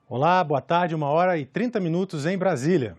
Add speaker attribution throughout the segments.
Speaker 1: Olá, boa tarde, 1h30 em Brasília.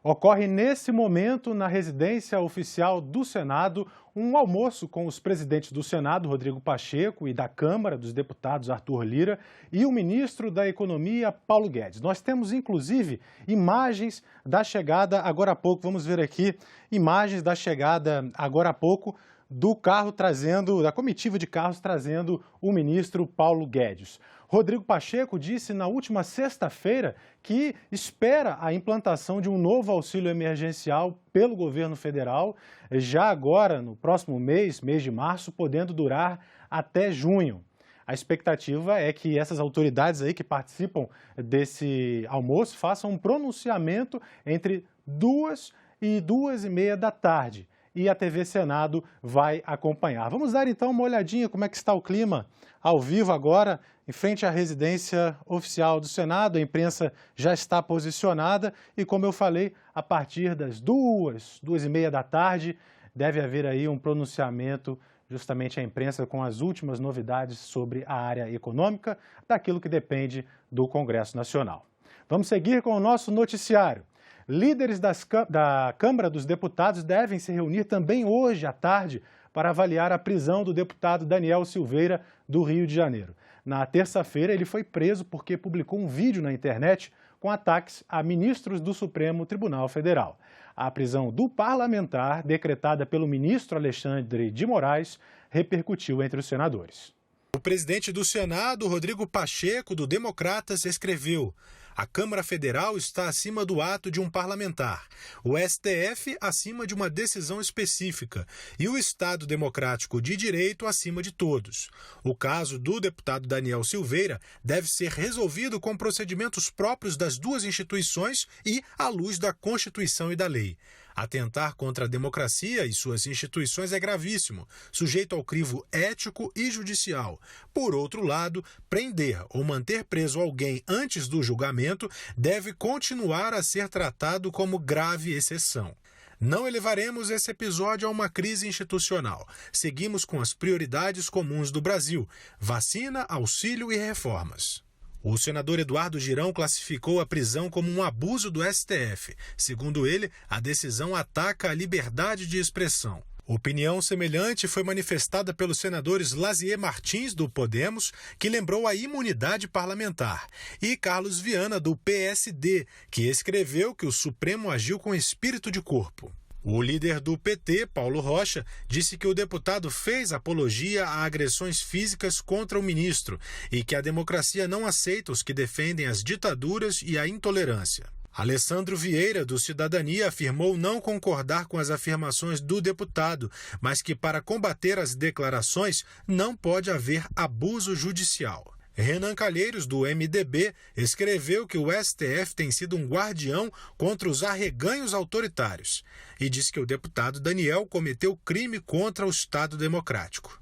Speaker 1: Ocorre nesse momento, na residência oficial do Senado, um almoço com os presidentes do Senado, Rodrigo Pacheco, e da Câmara dos Deputados, Arthur Lira, e o ministro da Economia, Paulo Guedes. Nós temos, inclusive, imagens da chegada, agora há pouco, vamos ver aqui, imagens da chegada, agora há pouco, do carro trazendo, da comitiva de carros trazendo o ministro Paulo Guedes. Rodrigo Pacheco disse na última sexta-feira que espera a implantação de um novo auxílio emergencial pelo governo federal, já agora, no próximo mês de março, podendo durar até junho. A expectativa é que essas autoridades aí que participam desse almoço façam um pronunciamento entre 2 e 2h30 da tarde. E a TV Senado vai acompanhar. Vamos dar então uma olhadinha como é que está o clima ao vivo agora, em frente à residência oficial do Senado. A imprensa já está posicionada e, como eu falei, a partir das 2h30 da tarde, deve haver aí um pronunciamento justamente à imprensa com as últimas novidades sobre a área econômica, daquilo que depende do Congresso Nacional. Vamos seguir com o nosso noticiário. Líderes da Câmara dos Deputados devem se reunir também hoje à tarde para avaliar a prisão do deputado Daniel Silveira, do Rio de Janeiro. Na terça-feira, ele foi preso porque publicou um vídeo na internet com ataques a ministros do Supremo Tribunal Federal. A prisão do parlamentar, decretada pelo ministro Alexandre de Moraes, repercutiu entre os senadores.
Speaker 2: O presidente do Senado, Rodrigo Pacheco, do Democratas, escreveu: a Câmara Federal está acima do ato de um parlamentar, o STF acima de uma decisão específica e o Estado Democrático de Direito acima de todos. O caso do deputado Daniel Silveira deve ser resolvido com procedimentos próprios das duas instituições e à luz da Constituição e da lei. Atentar contra a democracia e suas instituições é gravíssimo, sujeito ao crivo ético e judicial. Por outro lado, prender ou manter preso alguém antes do julgamento deve continuar a ser tratado como grave exceção. Não elevaremos esse episódio a uma crise institucional. Seguimos com as prioridades comuns do Brasil: vacina, auxílio e reformas. O senador Eduardo Girão classificou a prisão como um abuso do STF. Segundo ele, a decisão ataca a liberdade de expressão. Opinião semelhante foi manifestada pelos senadores Lazier Martins, do Podemos, que lembrou a imunidade parlamentar, e Carlos Viana, do PSD, que escreveu que o Supremo agiu com espírito de corpo. O líder do PT, Paulo Rocha, disse que o deputado fez apologia a agressões físicas contra o ministro e que a democracia não aceita os que defendem as ditaduras e a intolerância. Alessandro Vieira, do Cidadania, afirmou não concordar com as afirmações do deputado, mas que para combater as declarações não pode haver abuso judicial. Renan Calheiros, do MDB, escreveu que o STF tem sido um guardião contra os arreganhos autoritários e diz que o deputado Daniel cometeu crime contra o Estado Democrático.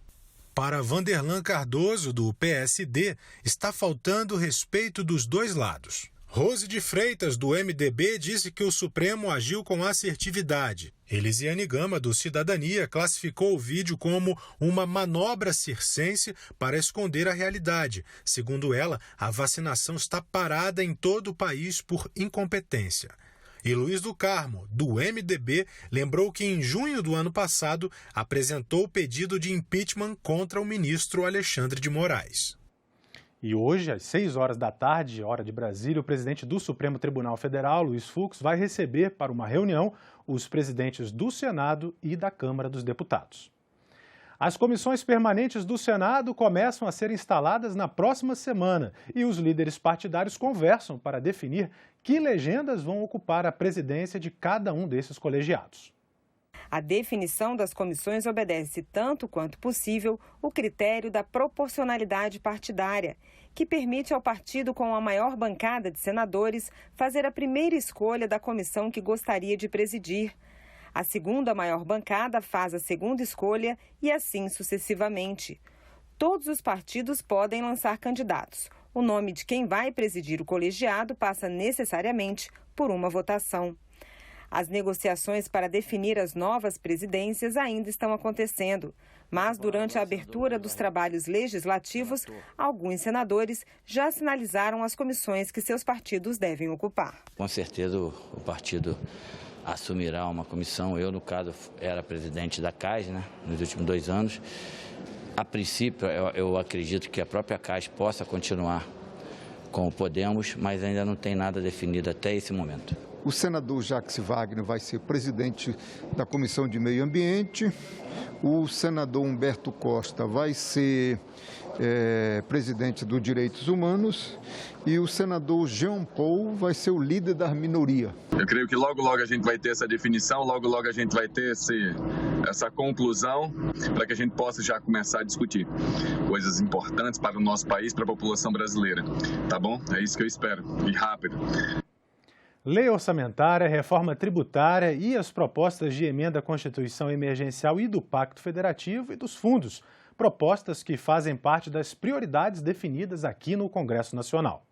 Speaker 2: Para Vanderlan Cardoso, do PSD, está faltando respeito dos dois lados. Rose de Freitas, do MDB, disse que o Supremo agiu com assertividade. Elisiane Gama, do Cidadania, classificou o vídeo como uma manobra circense para esconder a realidade. Segundo ela, a vacinação está parada em todo o país por incompetência. E Luiz do Carmo, do MDB, lembrou que em junho do ano passado apresentou pedido de impeachment contra o ministro Alexandre de Moraes.
Speaker 1: E hoje, às 6h da tarde, hora de Brasília, o presidente do Supremo Tribunal Federal, Luiz Fux, vai receber para uma reunião os presidentes do Senado e da Câmara dos Deputados. As comissões permanentes do Senado começam a ser instaladas na próxima semana e os líderes partidários conversam para definir que legendas vão ocupar a presidência de cada um desses colegiados.
Speaker 3: A definição das comissões obedece tanto quanto possível o critério da proporcionalidade partidária, que permite ao partido com a maior bancada de senadores fazer a primeira escolha da comissão que gostaria de presidir. A segunda maior bancada faz a segunda escolha e assim sucessivamente. Todos os partidos podem lançar candidatos. O nome de quem vai presidir o colegiado passa necessariamente por uma votação. As negociações para definir as novas presidências ainda estão acontecendo. Mas, durante a abertura dos trabalhos legislativos, alguns senadores já sinalizaram as comissões que seus partidos devem ocupar.
Speaker 4: Com certeza o partido assumirá uma comissão. Eu, no caso, era presidente da CAS, nos últimos 2 anos. A princípio, eu acredito que a própria CAS possa continuar com o Podemos, mas ainda não tem nada definido até esse momento.
Speaker 5: O senador Jacques Wagner vai ser presidente da Comissão de Meio Ambiente. O senador Humberto Costa vai ser presidente do Direitos Humanos. E o senador Jean Paul vai ser o líder da minoria.
Speaker 6: Eu creio que logo a gente vai ter essa definição, logo a gente vai ter essa conclusão para que a gente possa já começar a discutir coisas importantes para o nosso país, para a população brasileira. Tá bom? É isso que eu espero. E rápido.
Speaker 1: Lei orçamentária, reforma tributária e as propostas de emenda à Constituição Emergencial e do Pacto Federativo e dos fundos. Propostas que fazem parte das prioridades definidas aqui no Congresso Nacional.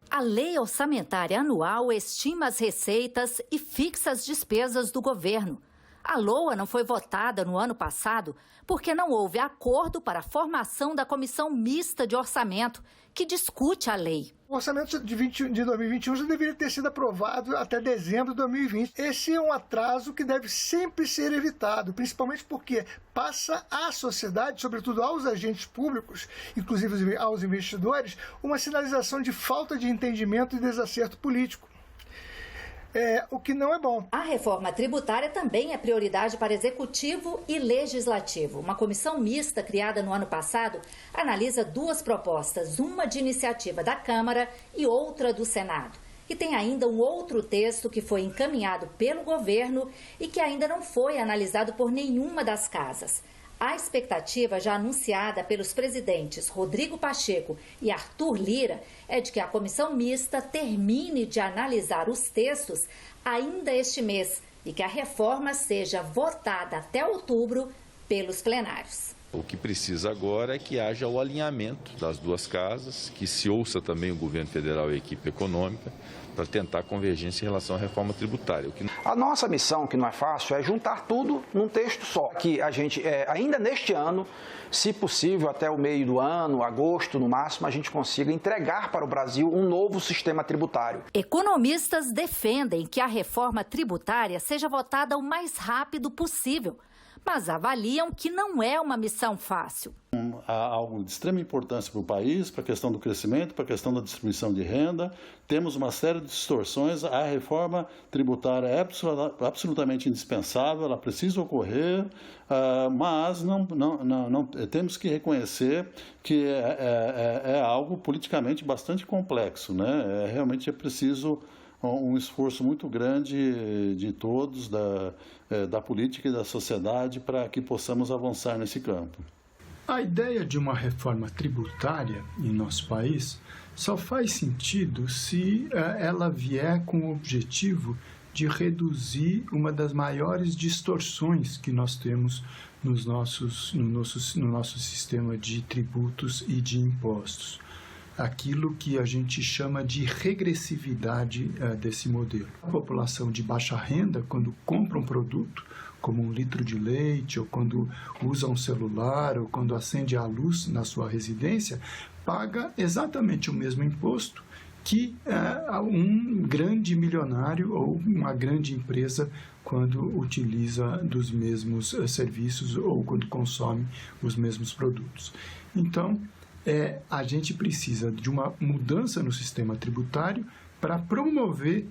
Speaker 7: A Lei Orçamentária Anual estima as receitas e fixa as despesas do governo. A LOA não foi votada no ano passado porque não houve acordo para a formação da Comissão Mista de Orçamento, que discute a lei.
Speaker 8: O orçamento de 2021 já deveria ter sido aprovado até dezembro de 2020. Esse é um atraso que deve sempre ser evitado, principalmente porque passa à sociedade, sobretudo aos agentes públicos, inclusive aos investidores, uma sinalização de falta de entendimento e desacerto político. O que não é bom.
Speaker 7: A reforma tributária também é prioridade para Executivo e Legislativo. Uma comissão mista criada no ano passado analisa 2 propostas, uma de iniciativa da Câmara e outra do Senado. E tem ainda um outro texto que foi encaminhado pelo governo e que ainda não foi analisado por nenhuma das casas. A expectativa já anunciada pelos presidentes Rodrigo Pacheco e Arthur Lira é de que a comissão mista termine de analisar os textos ainda este mês e que a reforma seja votada até outubro pelos plenários.
Speaker 9: O que precisa agora é que haja o alinhamento das 2 casas, que se ouça também o governo federal e a equipe econômica, para tentar convergência em relação à reforma tributária.
Speaker 10: A nossa missão, que não é fácil, é juntar tudo num texto só. Que a gente, ainda neste ano, se possível, até o meio do ano, agosto no máximo, a gente consiga entregar para o Brasil um novo sistema tributário.
Speaker 7: Economistas defendem que a reforma tributária seja votada o mais rápido possível, mas avaliam que não é uma missão fácil.
Speaker 11: Há algo de extrema importância para o país, para a questão do crescimento, para a questão da distribuição de renda. Temos uma série de distorções. A reforma tributária é absolutamente indispensável, ela precisa ocorrer, mas não temos que reconhecer que é algo politicamente bastante complexo, né? Realmente é preciso um esforço muito grande de todos, da política e da sociedade, para que possamos avançar nesse campo.
Speaker 12: A ideia de uma reforma tributária em nosso país só faz sentido se ela vier com o objetivo de reduzir uma das maiores distorções que nós temos no nosso sistema de tributos e de impostos. Aquilo que a gente chama de regressividade desse modelo. A população de baixa renda, quando compra um produto, como 1 litro de leite, ou quando usa um celular, ou quando acende a luz na sua residência, paga exatamente o mesmo imposto que um grande milionário ou uma grande empresa quando utiliza dos mesmos serviços ou quando consome os mesmos produtos. Então, a gente precisa de uma mudança no sistema tributário para promover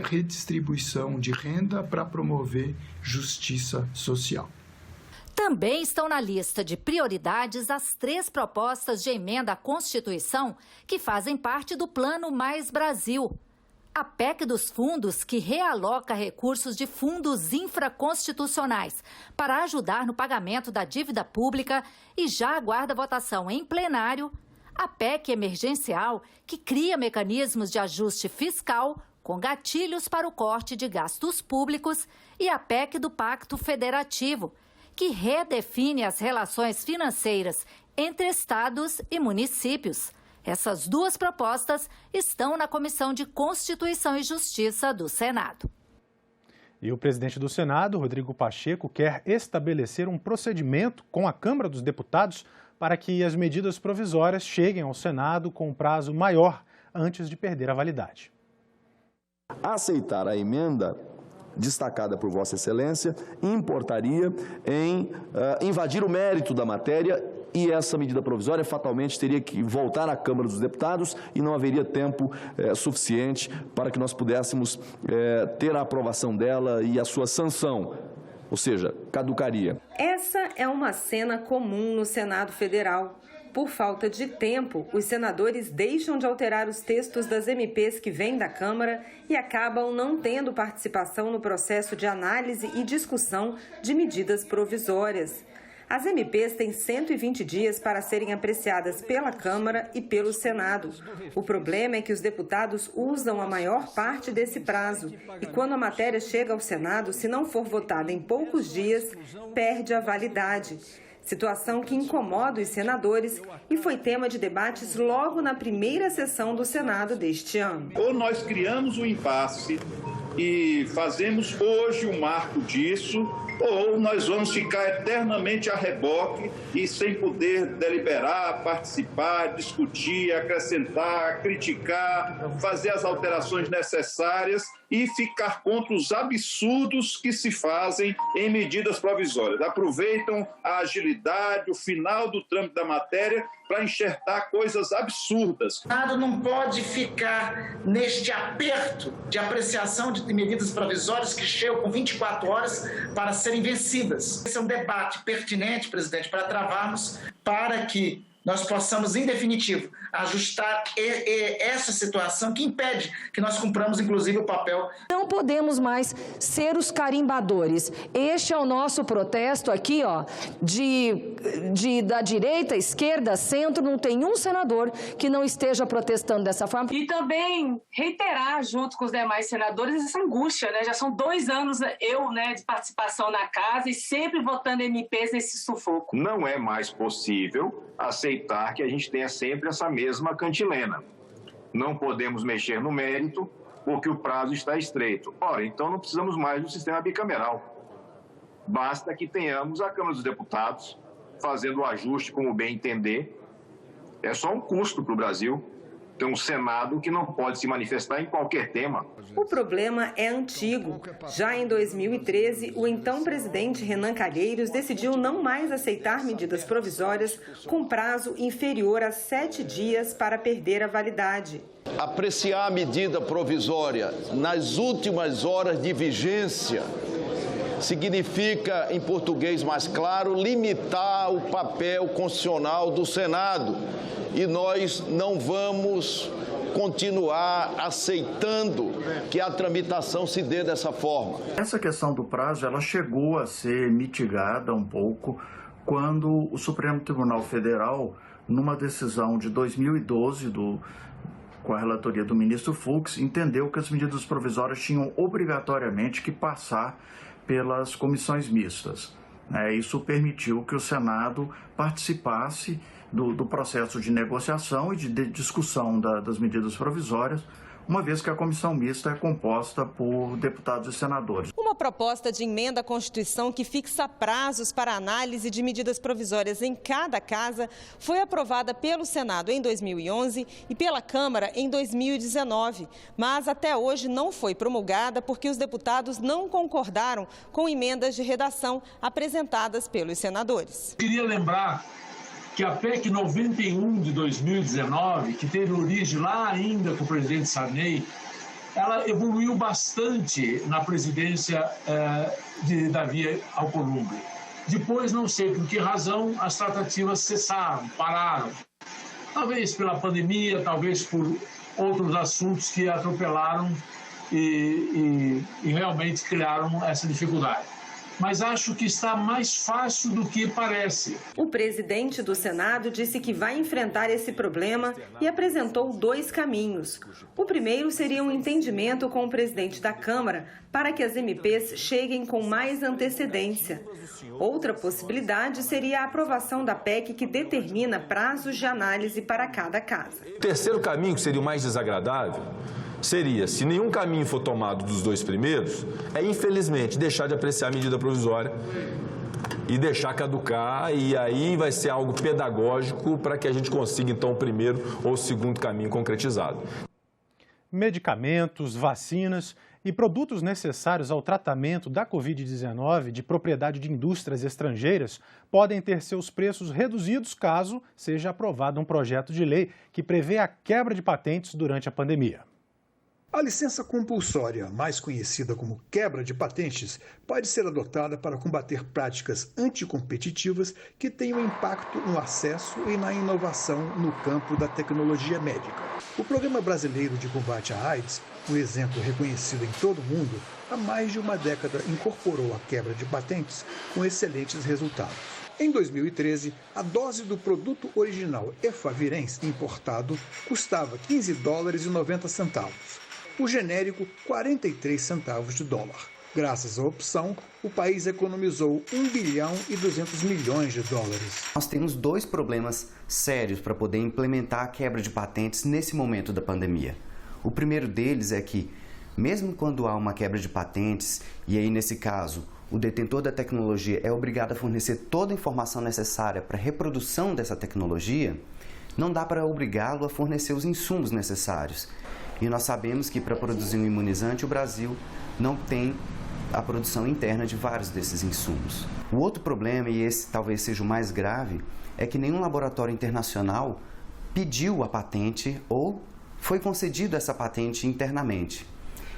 Speaker 12: redistribuição de renda, para promover justiça social.
Speaker 7: Também estão na lista de prioridades as 3 propostas de emenda à Constituição que fazem parte do Plano Mais Brasil. A PEC dos fundos, que realoca recursos de fundos infraconstitucionais para ajudar no pagamento da dívida pública e já aguarda votação em plenário. A PEC emergencial, que cria mecanismos de ajuste fiscal com gatilhos para o corte de gastos públicos. E a PEC do Pacto Federativo, que redefine as relações financeiras entre estados e municípios. Essas 2 propostas estão na Comissão de Constituição e Justiça do Senado.
Speaker 1: E o presidente do Senado, Rodrigo Pacheco, quer estabelecer um procedimento com a Câmara dos Deputados para que as medidas provisórias cheguem ao Senado com um prazo maior antes de perder a validade.
Speaker 13: Aceitar a emenda destacada por Vossa Excelência importaria em invadir o mérito da matéria e essa medida provisória fatalmente teria que voltar à Câmara dos Deputados e não haveria tempo suficiente para que nós pudéssemos ter a aprovação dela e a sua sanção, ou seja, caducaria.
Speaker 3: Essa é uma cena comum no Senado Federal. Por falta de tempo, os senadores deixam de alterar os textos das MPs que vêm da Câmara e acabam não tendo participação no processo de análise e discussão de medidas provisórias. As MPs têm 120 dias para serem apreciadas pela Câmara e pelo Senado. O problema é que os deputados usam a maior parte desse prazo e quando a matéria chega ao Senado, se não for votada em poucos dias, perde a validade. Situação que incomoda os senadores e foi tema de debates logo na primeira sessão do Senado deste ano.
Speaker 14: Ou nós criamos um impasse e fazemos hoje um marco disso, ou nós vamos ficar eternamente a reboque e sem poder deliberar, participar, discutir, acrescentar, criticar, fazer as alterações necessárias e ficar contra os absurdos que se fazem em medidas provisórias. Aproveitam a agilidade, o final do trâmite da matéria para enxertar coisas absurdas.
Speaker 15: O Senado não pode ficar neste aperto de apreciação de medidas provisórias que chegam com 24 horas para serem vencidas. Esse é um debate pertinente, presidente, para travarmos para que nós possamos, em definitivo, ajustar essa situação que impede que nós cumpramos, inclusive, o papel.
Speaker 16: Não podemos mais ser os carimbadores. Este é o nosso protesto aqui, ó, da direita, esquerda, centro, não tem um senador que não esteja protestando dessa forma.
Speaker 17: E também reiterar, junto com os demais senadores, essa angústia, né? Já são 2 anos de participação na casa e sempre votando MPs nesse sufoco.
Speaker 18: Não é mais possível aceitar que a gente tenha sempre essa mesma cantilena. Não podemos mexer no mérito porque o prazo está estreito. Ora, então não precisamos mais do sistema bicameral. Basta que tenhamos a Câmara dos Deputados fazendo o ajuste como bem entender. É só um custo para o Brasil. Tem um Senado que não pode se manifestar em qualquer tema.
Speaker 3: O problema é antigo. Já em 2013, o então presidente Renan Calheiros decidiu não mais aceitar medidas provisórias com prazo inferior a 7 dias para perder a validade.
Speaker 19: Apreciar a medida provisória nas últimas horas de vigência significa, em português mais claro, limitar o papel constitucional do Senado. E nós não vamos continuar aceitando que a tramitação se dê dessa forma.
Speaker 20: Essa questão do prazo, ela chegou a ser mitigada um pouco quando o Supremo Tribunal Federal, numa decisão de 2012, com a relatoria do ministro Fux, entendeu que as medidas provisórias tinham obrigatoriamente que passar pelas comissões mistas. Isso permitiu que o Senado participasse do processo de negociação e de discussão das medidas provisórias, uma vez que a comissão mista é composta por deputados e senadores.
Speaker 3: Uma proposta de emenda à Constituição que fixa prazos para análise de medidas provisórias em cada casa foi aprovada pelo Senado em 2011 e pela Câmara em 2019, mas até hoje não foi promulgada porque os deputados não concordaram com emendas de redação apresentadas pelos senadores.
Speaker 21: Queria lembrar que a PEC 91 de 2019, que teve origem lá ainda com o presidente Sarney, ela evoluiu bastante na presidência de Davi Alcolumbre. Depois, não sei por que razão, as tratativas cessaram, pararam. Talvez pela pandemia, talvez por outros assuntos que atropelaram e realmente criaram essa dificuldade. Mas acho que está mais fácil do que parece.
Speaker 3: O presidente do Senado disse que vai enfrentar esse problema e apresentou 2 caminhos. O primeiro seria um entendimento com o presidente da Câmara para que as MPs cheguem com mais antecedência. Outra possibilidade seria a aprovação da PEC que determina prazos de análise para cada casa.
Speaker 22: O terceiro caminho, que seria o mais desagradável,
Speaker 13: seria, se nenhum caminho for tomado dos dois primeiros, infelizmente, deixar de apreciar a medida provisória e deixar caducar, e aí vai ser algo pedagógico para que a gente consiga, então, o primeiro ou o segundo caminho concretizado.
Speaker 1: Medicamentos, vacinas e produtos necessários ao tratamento da Covid-19 de propriedade de indústrias estrangeiras podem ter seus preços reduzidos caso seja aprovado um projeto de lei que prevê a quebra de patentes durante a pandemia.
Speaker 2: A licença compulsória, mais conhecida como quebra de patentes, pode ser adotada para combater práticas anticompetitivas que tenham impacto no acesso e na inovação no campo da tecnologia médica. O Programa Brasileiro de Combate à AIDS, um exemplo reconhecido em todo o mundo, há mais de uma década incorporou a quebra de patentes com excelentes resultados. Em 2013, a dose do produto original Efavirenz importado custava $15,90. O genérico, 43 centavos de dólar. Graças à opção, o país economizou $1 bilhão e 200 milhões de dólares.
Speaker 22: Nós temos dois problemas sérios para poder implementar a quebra de patentes nesse momento da pandemia. O primeiro deles é que, mesmo quando há uma quebra de patentes, e aí nesse caso, o detentor da tecnologia é obrigado a fornecer toda a informação necessária para a reprodução dessa tecnologia, não dá para obrigá-lo a fornecer os insumos necessários. E nós sabemos que para produzir um imunizante o Brasil não tem a produção interna de vários desses insumos. O outro problema, e esse talvez seja o mais grave, é que nenhum laboratório internacional pediu a patente ou foi concedida essa patente internamente.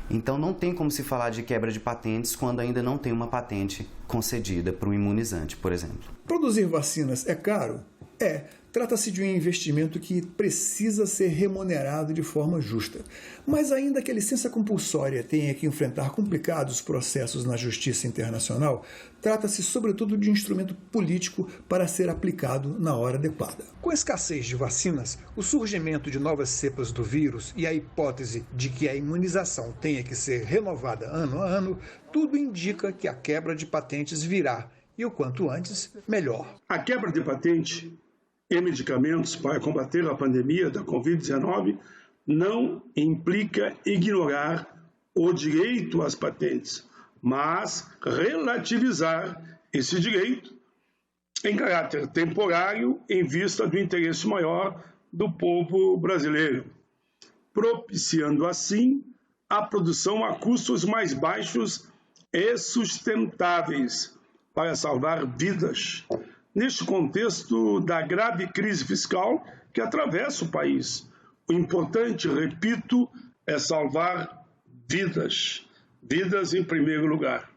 Speaker 22: Então não tem como se falar de quebra de patentes quando ainda não tem uma patente concedida para um imunizante, por exemplo.
Speaker 2: Produzir vacinas é caro? Trata-se de um investimento que precisa ser remunerado de forma justa. Mas ainda que a licença compulsória tenha que enfrentar complicados processos na justiça internacional, trata-se sobretudo de um instrumento político para ser aplicado na hora adequada. Com a escassez de vacinas, o surgimento de novas cepas do vírus e a hipótese de que a imunização tenha que ser renovada ano a ano, tudo indica que a quebra de patentes virá, e o quanto antes, melhor.
Speaker 23: A quebra de patente em medicamentos para combater a pandemia da Covid-19 não implica ignorar o direito às patentes, mas relativizar esse direito em caráter temporário em vista do interesse maior do povo brasileiro, propiciando assim a produção a custos mais baixos e sustentáveis para salvar vidas. Neste contexto da grave crise fiscal que atravessa o país, o importante, repito, é salvar vidas. Vidas em primeiro lugar.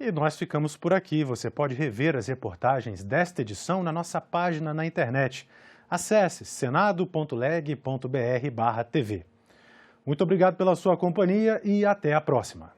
Speaker 1: E nós ficamos por aqui. Você pode rever as reportagens desta edição na nossa página na internet. Acesse senado.leg.br/tv. Muito obrigado pela sua companhia e até a próxima.